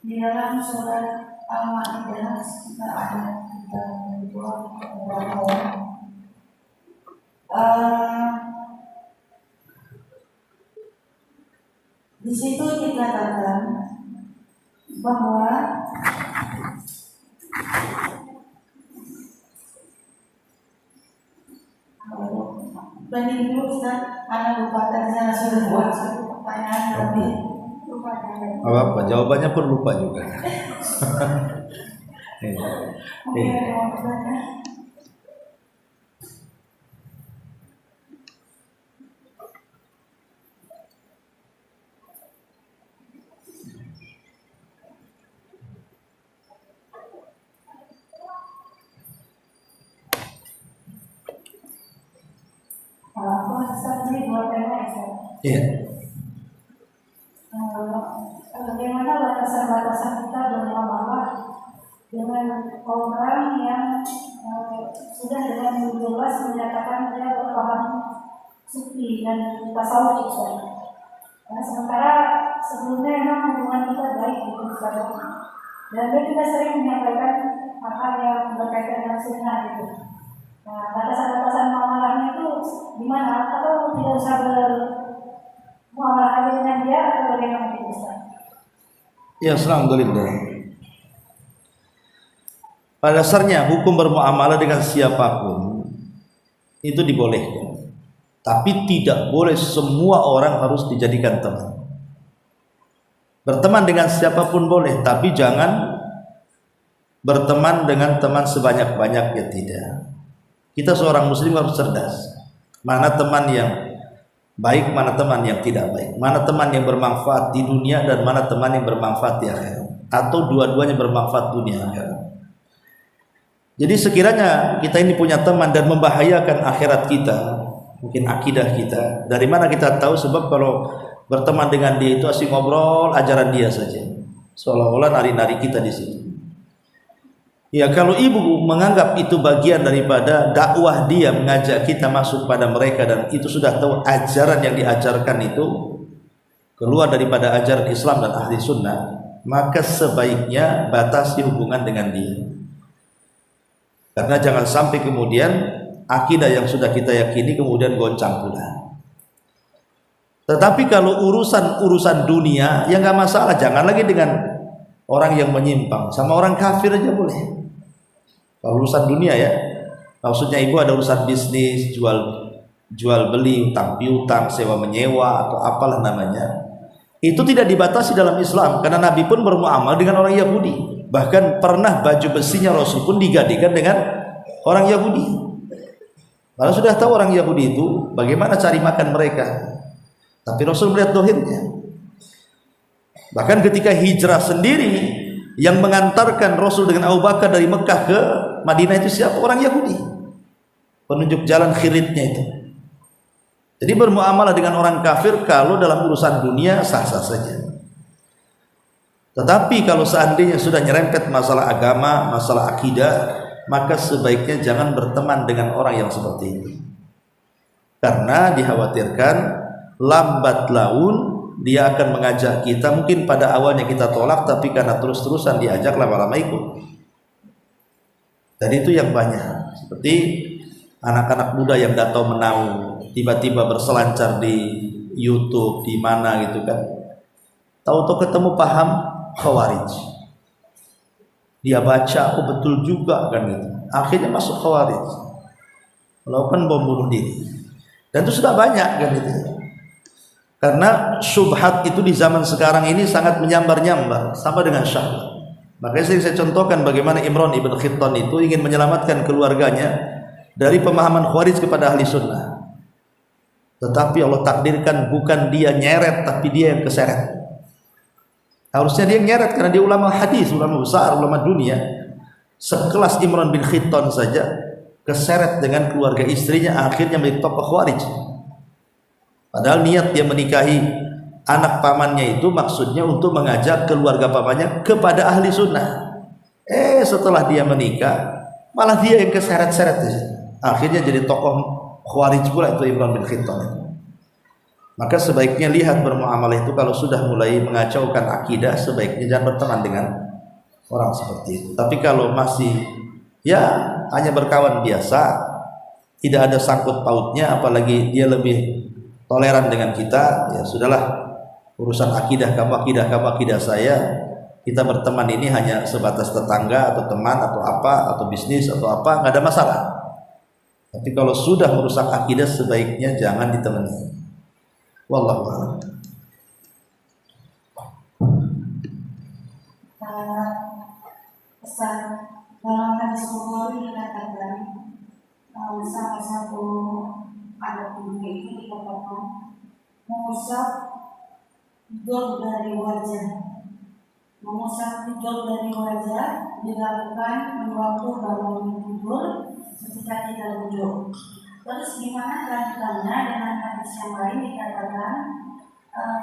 Speaker 1: di dalam surat Al-Maidah kita ada kita dua beberapa di situ dikatakan bahwa dan ibu Ustaz, anak lupa tadi saya sudah buat satu pertanyaan tapi lupa dari.
Speaker 2: Apa jawabannya pun lupa juga.
Speaker 1: Mungkin ada yang bertanya. Apa Ustaz ini buat tema Ustaz?
Speaker 2: Iya.
Speaker 1: Bagaimana batasan-batasan kita bermuamalah dengan orang yang sudah dengan jelas menyatakan dia berpaham sufi dan tasawuf Ustaz. Sementara sebelumnya memang hubungan kita baik gitu Ustaz. Dan dia juga sering menyampaikan hal yang berkaitan dengan sunnah gitu. Nah, batasan-batasan muamalahnya itu gimana? Atau tidak usah bermuamalah dengan dia atau bagaimana itu Ustaz?
Speaker 2: Ya, alhamdulillah. Pada dasarnya hukum bermuamalah dengan siapapun itu dibolehkan. Tapi tidak boleh semua orang harus dijadikan teman. Berteman dengan siapapun boleh, tapi jangan berteman dengan teman sebanyak-banyaknya, tidak. Kita seorang muslim harus cerdas. Mana teman yang baik, mana teman yang tidak baik, mana teman yang bermanfaat di dunia dan mana teman yang bermanfaat di akhirat, atau dua-duanya bermanfaat dunia akhirat. Jadi sekiranya kita ini punya teman dan membahayakan akhirat kita, mungkin akidah kita, dari mana kita tahu? Sebab kalau berteman dengan dia itu asik ngobrol ajaran dia saja, seolah-olah nari-nari kita di situ. Ya, kalau ibu menganggap itu bagian daripada dakwah dia, mengajak kita masuk pada mereka, dan itu sudah tahu ajaran yang diajarkan itu keluar daripada ajaran Islam dan ahli sunnah, maka sebaiknya batasi hubungan dengan dia. Karena jangan sampai kemudian akidah yang sudah kita yakini kemudian goncang pula. Tetapi kalau urusan dunia, ya nggak masalah, jangan lagi dengan orang yang menyimpang, sama orang kafir aja boleh. Kalau urusan dunia ya, maksudnya ibu ada urusan bisnis, jual beli, utang piutang, sewa menyewa atau apalah namanya, itu tidak dibatasi dalam Islam, karena Nabi pun bermuamal dengan orang Yahudi. Bahkan pernah baju besinya Rasul pun digantikan dengan orang Yahudi. Kalau sudah tahu orang Yahudi itu bagaimana cari makan mereka, tapi Rasul melihat dohirnya. Bahkan ketika hijrah sendiri, yang mengantarkan Rasul dengan Abu Bakar dari Mekah ke Madinah itu siapa? Orang Yahudi. Penunjuk jalan khiritnya itu. Jadi bermuamalah dengan orang kafir kalau dalam urusan dunia sah-sah saja. Tetapi kalau seandainya sudah nyerempet masalah agama, masalah akidah, maka sebaiknya jangan berteman dengan orang yang seperti ini. Karena dikhawatirkan lambat laun dia akan mengajak kita, mungkin pada awalnya kita tolak, tapi karena terus-terusan diajak lama-lama ikut. Dan itu yang banyak. Seperti anak-anak muda yang datang menau, tiba-tiba berselancar di YouTube, di mana gitu kan. Tahu-tahu ketemu paham Khawarij. Dia baca, oh betul juga kan gitu. Akhirnya masuk Khawarij. Melakukan bom bunuh diri. Dan itu sudah banyak kan gitu. Karena syubhat itu di zaman sekarang ini sangat menyambar-nyambar sama dengan syahwat. Makanya saya contohkan bagaimana Imran ibn Khittan itu ingin menyelamatkan keluarganya dari pemahaman Khawarij kepada ahli sunnah. Tetapi Allah takdirkan bukan dia nyeret, tapi dia yang keseret. Harusnya dia nyeret karena dia ulama hadis, ulama besar, ulama dunia. Sekelas Imran bin Khittan saja keseret dengan keluarga istrinya, akhirnya menjadi tokoh Khawarij. Padahal niat dia menikahi anak pamannya itu maksudnya untuk mengajak keluarga pamannya kepada ahli sunnah. Setelah dia menikah, malah dia yang keseret-seret. Akhirnya jadi tokoh Khawarij pula itu Imran bin Khittan. Maka sebaiknya lihat bermuamalah itu kalau sudah mulai mengacaukan akidah, sebaiknya jangan berteman dengan orang seperti itu. Tapi kalau masih ya hanya berkawan biasa, tidak ada sangkut pautnya, apalagi dia lebih toleran dengan kita, ya sudahlah, urusan akidah kamu akidah saya, kita berteman ini hanya sebatas tetangga atau teman atau apa atau bisnis atau apa, nggak ada masalah. Tapi kalau sudah merusak akidah, sebaiknya jangan ditemani. Wallahu a'lam.
Speaker 1: Pesan dalam hadis Bukhari dikatakan salah satu adat dunia itu dikatakan mengusap hidung dari wajah. Mengusap hidung dari wajah dilakukan di waktu bangun tidur ketika tidak wudhu. Terus gimana kelanjutannya dengan hadis yang lain dikatakan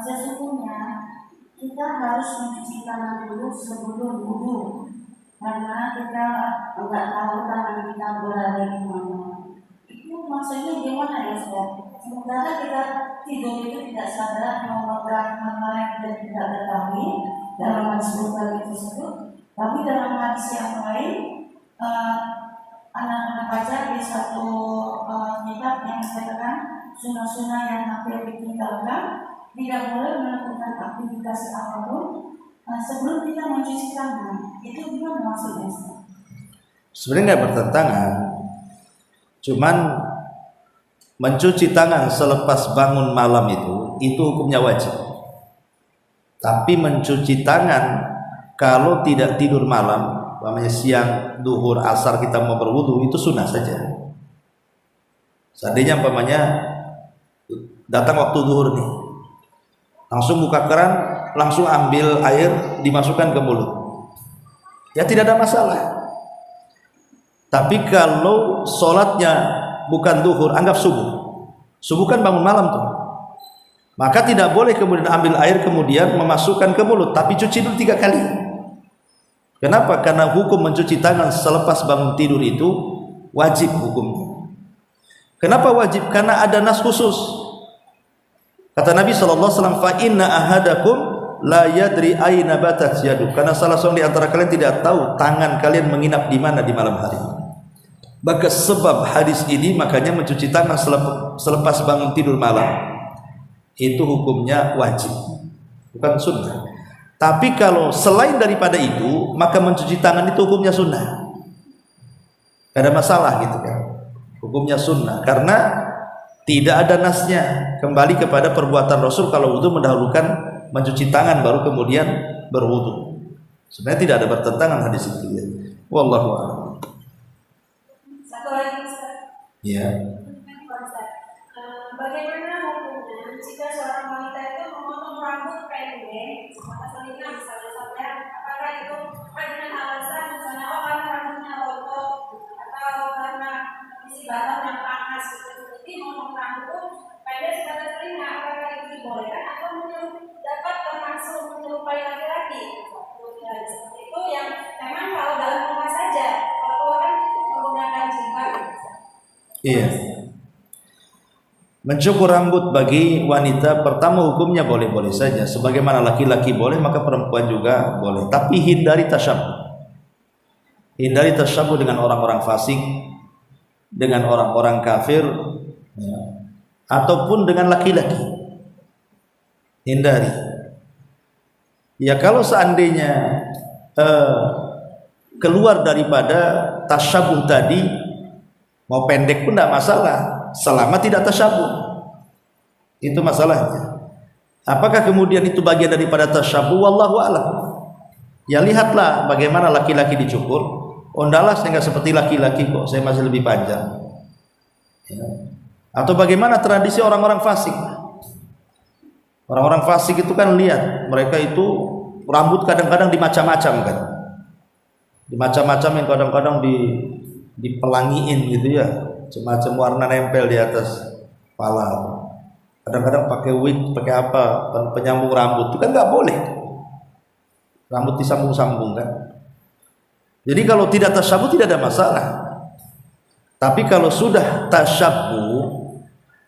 Speaker 1: sesungguhnya kita harus mencuci tangan dulu sebelum wudhu karena kita nggak tahu tangan kita berada di mana. Itu maksudnya gimana ya Ustaz? Sementara kita tidur itu tidak sadar memegang hal yang kita tidak ketahui dalam hadis Bukhari tersebut, tapi dalam hadis yang lain anak-anak baca di satu kitab yang mengatakan sunnah-sunnah yang hampir ditinggalkan, tidak boleh melakukan aktivitas apapun sebelum kita mencuci tangan. Itu gimana maksudnya?
Speaker 2: Sebenarnya nggak bertentangan, cuman mencuci tangan selepas bangun malam itu hukumnya wajib. Tapi mencuci tangan kalau tidak tidur malam, namanya siang, duhur, asar kita mau berwudu, itu sunnah saja. Seandainya umpamanya datang waktu duhur nih, langsung buka keran, langsung ambil air, dimasukkan ke mulut, ya tidak ada masalah. Tapi kalau sholatnya bukan duhur, anggap subuh kan bangun malam tuh, maka tidak boleh kemudian ambil air kemudian memasukkan ke mulut, tapi cuci dulu 3 kali. Kenapa? Karena hukum mencuci tangan selepas bangun tidur itu wajib hukumnya. Kenapa wajib? Karena ada nas khusus. Kata Nabi SAW, fa inna ahadakum la yadri aina batat yadu. Karena salah seorang di antara kalian tidak tahu tangan kalian menginap di mana di malam hari. Maka sebab hadis ini makanya mencuci tangan selepas bangun tidur malam itu hukumnya wajib, bukan sunnah. Tapi kalau selain daripada itu, maka mencuci tangan itu hukumnya sunnah. Tidak ada masalah gitu kan. Hukumnya sunnah karena tidak ada nasnya. Kembali kepada perbuatan Rasul, kalau wudu mendahulukan mencuci tangan baru kemudian berwudu. Sebenarnya tidak ada bertentangan hadis itu ya. Wallahu a'lam.
Speaker 3: Satu lagi Ustaz.
Speaker 2: Ya.
Speaker 3: Bagaimana hukumnya jika seorang wanita itu memotong rambut pendek atas telinga misalnya sampai, apakah itu dengan alasan misalnya karena rambutnya rontok atau karena isi badan yang panas gitu, jadi memotong rambut pendek sebatas telinga, apakah itu dibolehkan atau dapat termasuk menyerupai laki-laki?
Speaker 2: Iya. Mencukur rambut bagi wanita pertama hukumnya boleh-boleh saja. Sebagaimana laki-laki boleh, maka perempuan juga boleh. Tapi hindari tasyabuh. Hindari tasyabuh dengan orang-orang fasik, dengan orang-orang kafir, ya, ataupun dengan laki-laki. Hindari. Ya kalau seandainya keluar daripada tasyabuh tadi, mau pendek pun tidak masalah, selama tidak tasyabuh. Itu masalahnya. Apakah kemudian itu bagian daripada tasyabuh? Wallahu a'lam. Ya lihatlah bagaimana laki-laki dicukur. Ondalah saya nggak seperti laki-laki kok, saya masih lebih panjang. Ya. Atau bagaimana tradisi orang-orang fasik? Orang-orang fasik itu kan lihat, mereka itu rambut kadang-kadang dimacam-macam kan, dimacam-macam yang kadang-kadang dipelangiin gitu ya, semacam warna nempel di atas kepala. Kadang-kadang pakai wig, pakai apa, penyambung rambut itu kan nggak boleh. Rambut disambung-sambung kan. Jadi kalau tidak tasyabuh tidak ada masalah. Tapi kalau sudah tasyabuh,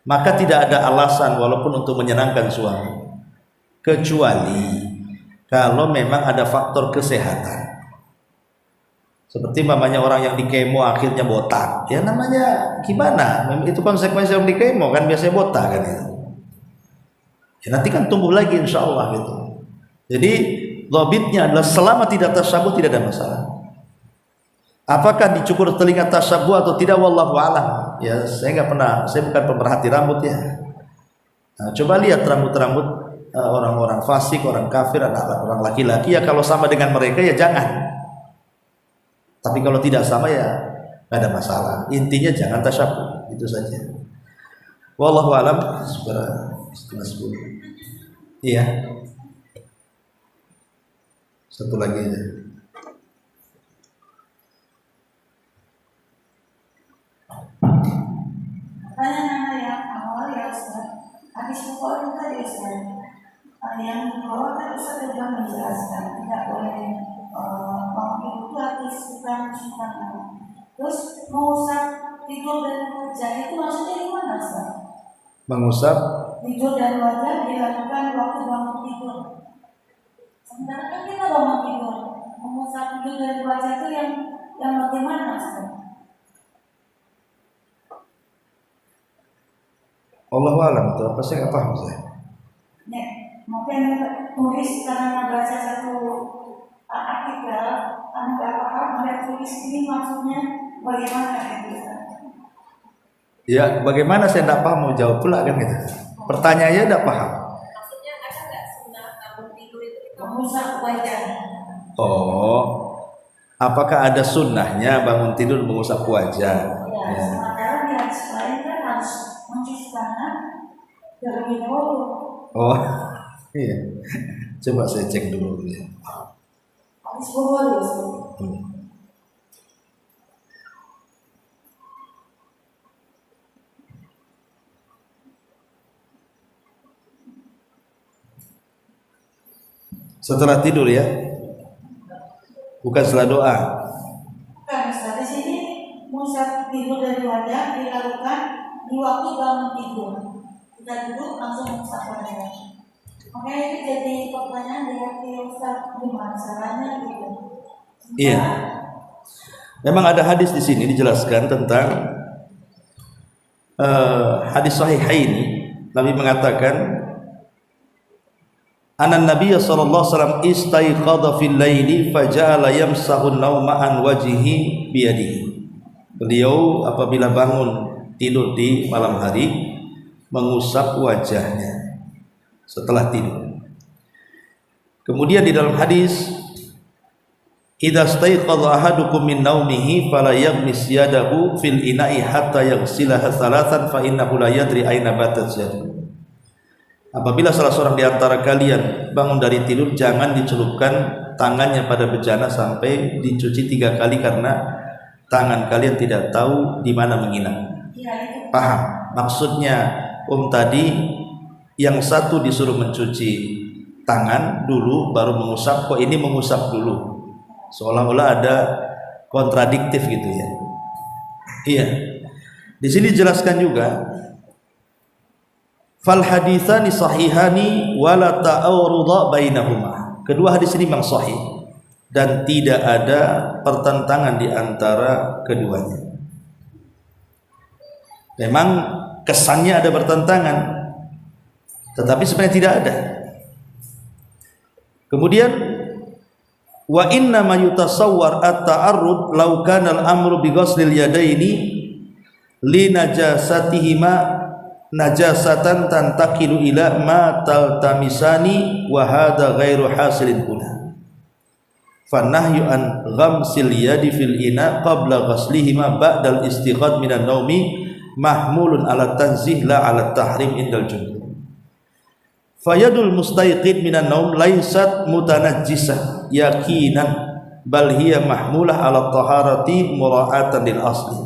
Speaker 2: maka tidak ada alasan walaupun untuk menyenangkan suami, kecuali kalau memang ada faktor kesehatan. Seperti mamanya orang yang di kemo akhirnya botak, ya namanya gimana? Itu konsekuensi yang di kemo kan biasanya botak kan itu. Ya nanti kan tumbuh lagi insya Allah gitu. Jadi dhabitnya adalah selama tidak tasyabuh tidak ada masalah. Apakah dicukur telinga tasyabuh atau tidak? Wallahu a'lam. Ya saya nggak pernah, saya bukan pemerhati rambut ya. Nah, coba lihat rambut-rambut orang-orang fasik, orang kafir, orang laki-laki ya, kalau sama dengan mereka ya jangan. Tapi kalau tidak sama ya nggak ada masalah. Intinya jangan tasyabuh, itu saja. Wallahu a'lam. Setengah 10. Iya. Satu lagi aja.
Speaker 1: Pertanyaan yang awal ya Ustaz, hadis Bukhari tadi Ustaz, yang bawah kan Ustaz sudah menjelaskan tidak boleh itu hadis bukan sunatan. Terus mengusap tidur dan wajah itu maksudnya gimana Ustaz?
Speaker 2: Mengusap
Speaker 1: Tidur dan wajah dilakukan waktu bangun tidur. Sementara kan kita bangun tidur, mengusap tidur dan wajah itu yang bagaimana Ustaz?
Speaker 2: Allahu a'lam itu apa, saya nggak paham saya.
Speaker 1: Ya, mungkin tulis karena membaca satu artikel, karena nggak paham melihat tulis ini maksudnya bagaimana gitu.
Speaker 2: Ya bagaimana saya tidak paham mau jawab pula kan gitu. Pertanyaannya tidak paham.
Speaker 3: Maksudnya ada nggak sunnah bangun tidur itu kita
Speaker 1: Mengusap wajah.
Speaker 2: Oh, apakah ada sunnahnya bangun tidur mengusap wajah?
Speaker 1: Ya, sementara di hadis lain kan harus mencuci tangan terlebih dahulu.
Speaker 2: Oh, iya. Coba saya cek dulu ya.
Speaker 1: Hadis Bukhari.
Speaker 2: Setelah tidur ya, bukan setelah doa.
Speaker 1: Kan Ustaz, di sini mengusap tidur dari wajah dilakukan di waktu bangun tidur. Kita duduk langsung mengusap wajah. Makanya ini jadi pertanyaan di hati Ustaz, gimana caranya gitu.
Speaker 2: Iya. Memang ada hadis di sini dijelaskan tentang hadis sahihaini. Nabi mengatakan, Anan Nabiy sallallahu alaihi wasallam istaiqadha fil laili faja'ala yamsahu an-nauma an wajhihi biyadihi. Beliau apabila bangun tidur di malam hari mengusap wajahnya setelah tidur. Kemudian di dalam hadis, idza staiqadha ahadukum min naumihi fala yaghmis yadahu fil ina'i hatta yaghsilaha thalathan fa innahu la yadri aina batat yaduhu. Apabila salah seorang di antara kalian bangun dari tidur, jangan dicelupkan tangannya pada bejana sampai dicuci 3 kali, karena tangan kalian tidak tahu di mana menginap. Paham? Maksudnya tadi yang satu disuruh mencuci tangan dulu baru mengusap, kok ini mengusap dulu, seolah-olah ada kontradiktif gitu ya. Iya. Di sini dijelaskan juga fal haditsani sahihani wala ta'awrudha bainahuma. Kedua hadis ini memang sahih dan tidak ada pertentangan di antara keduanya. Memang kesannya ada pertentangan, tetapi sebenarnya tidak ada. Kemudian wa inna ma yutasawwar at-ta'arrud law kana al-amru bi ghuslil yadaini li najasatihima najasatan tantakilu ila ma taltamisani wa hadha ghairu hasilin huna fanahyu an ghamsil yadi fil ina qabla ghuslihima ba'dal istighad minan naumi mahmulun ala tanzih la ala tahrim indal jumhur. Fayadul mustayqid minan naum laysat mutanajjisah yaqinan bal hiya mahmulah ala taharati mura'atan lil asli.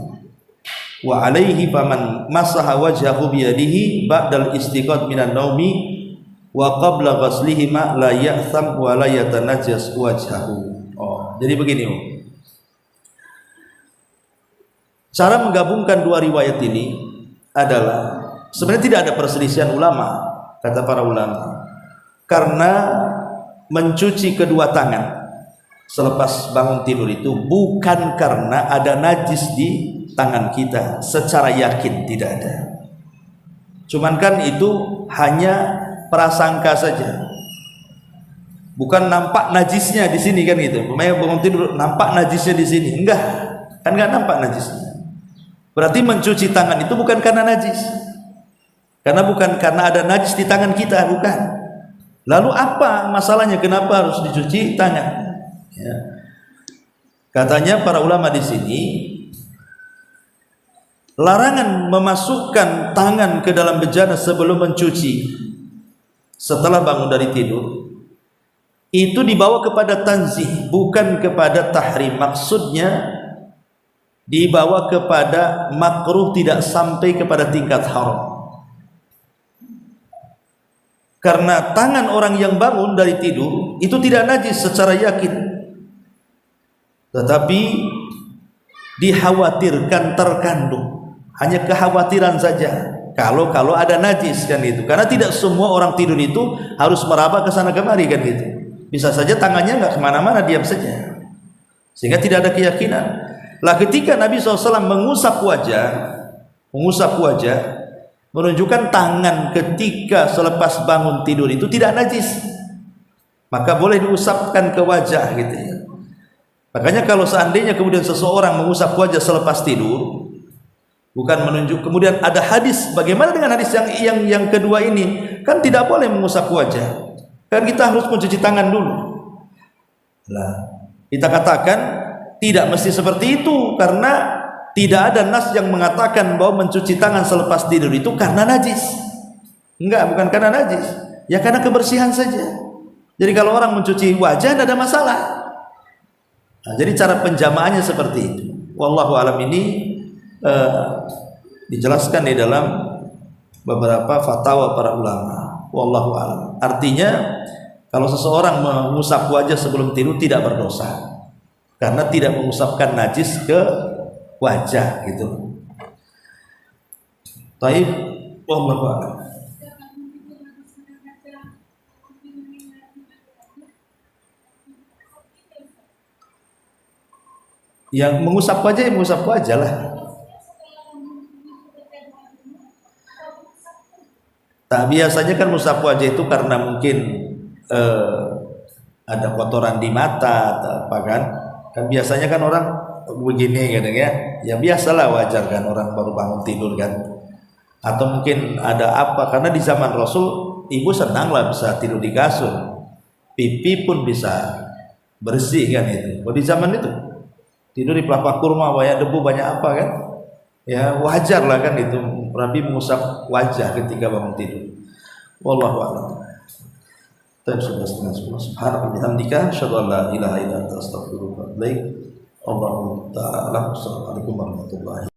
Speaker 2: Wa alaihi faman masaha wajhahu bi yadihi ba'dal istighad minan naumi wa qabla ghuslihima la ya'tham wa la yatanajjas wajhahu. Oh, jadi begini. Cara menggabungkan dua riwayat ini adalah sebenarnya tidak ada perselisihan ulama, kata para ulama, karena mencuci kedua tangan selepas bangun tidur itu bukan karena ada najis di tangan kita secara yakin, tidak ada. Cuman kan itu hanya prasangka saja, bukan nampak najisnya di sini kan gitu. Pemain bangun tidur nampak najisnya di sini, enggak, kan enggak nampak najisnya. Berarti mencuci tangan itu bukan karena najis, karena bukan karena ada najis di tangan kita, bukan. Lalu apa masalahnya? Kenapa harus dicuci tangan? Ya. Katanya para ulama di sini, larangan memasukkan tangan ke dalam bejana sebelum mencuci setelah bangun dari tidur itu dibawa kepada tanzih, bukan kepada tahrim. Maksudnya dibawa kepada makruh, tidak sampai kepada tingkat haram. Karena tangan orang yang bangun dari tidur itu tidak najis secara yakin, tetapi dikhawatirkan terkandung, hanya kekhawatiran saja kalau ada najis kan itu. Karena tidak semua orang tidur itu harus meraba ke sana kemari kan gitu. Bisa saja tangannya nggak kemana-mana, diam saja, sehingga tidak ada keyakinan. Lah ketika Nabi SAW mengusap wajah menunjukkan tangan ketika selepas bangun tidur itu tidak najis, maka boleh diusapkan ke wajah gitu ya. Makanya kalau seandainya kemudian seseorang mengusap wajah selepas tidur, bukan menunjuk, kemudian ada hadis, bagaimana dengan hadis yang kedua ini? Kan tidak boleh mengusap wajah, kan kita harus mencuci tangan dulu. Nah, kita katakan tidak mesti seperti itu, karena tidak ada nas yang mengatakan bahwa mencuci tangan selepas tidur itu karena najis. Enggak, bukan karena najis, ya karena kebersihan saja. Jadi kalau orang mencuci wajah tidak ada masalah. Nah, jadi cara penjamaahnya seperti itu. Wallahu alam, ini dijelaskan di dalam beberapa fatwa para ulama. Wallahu alam. Artinya kalau seseorang mengusap wajah sebelum tidur tidak berdosa, karena tidak mengusapkan najis ke wajah gitu. Taib, wallahu a'lam. Yang mengusap wajah, ya mengusap wajah lah. Nah, biasanya kan mengusap wajah itu karena mungkin ada kotoran di mata atau apa kan. Kan biasanya kan orang begini kadang ya biasalah, wajar kan orang baru bangun tidur kan, atau mungkin ada apa, karena di zaman Rasul ibu senang lah bisa tidur di kasur, pipi pun bisa bersih kan itu. Kalau di zaman itu tidur di pelapak kurma banyak debu banyak apa kan, ya wajar lah kan itu. Nabi mengusap wajah ketika bangun tidur. Wallahu a'lam. Sudah setengah 10. Subhanallah bihamdika asyhadu an la ilaha illa anta astaghfiruka wa atubu ilaik. Allahu ta'ala. Assalamualaikum warahmatullahi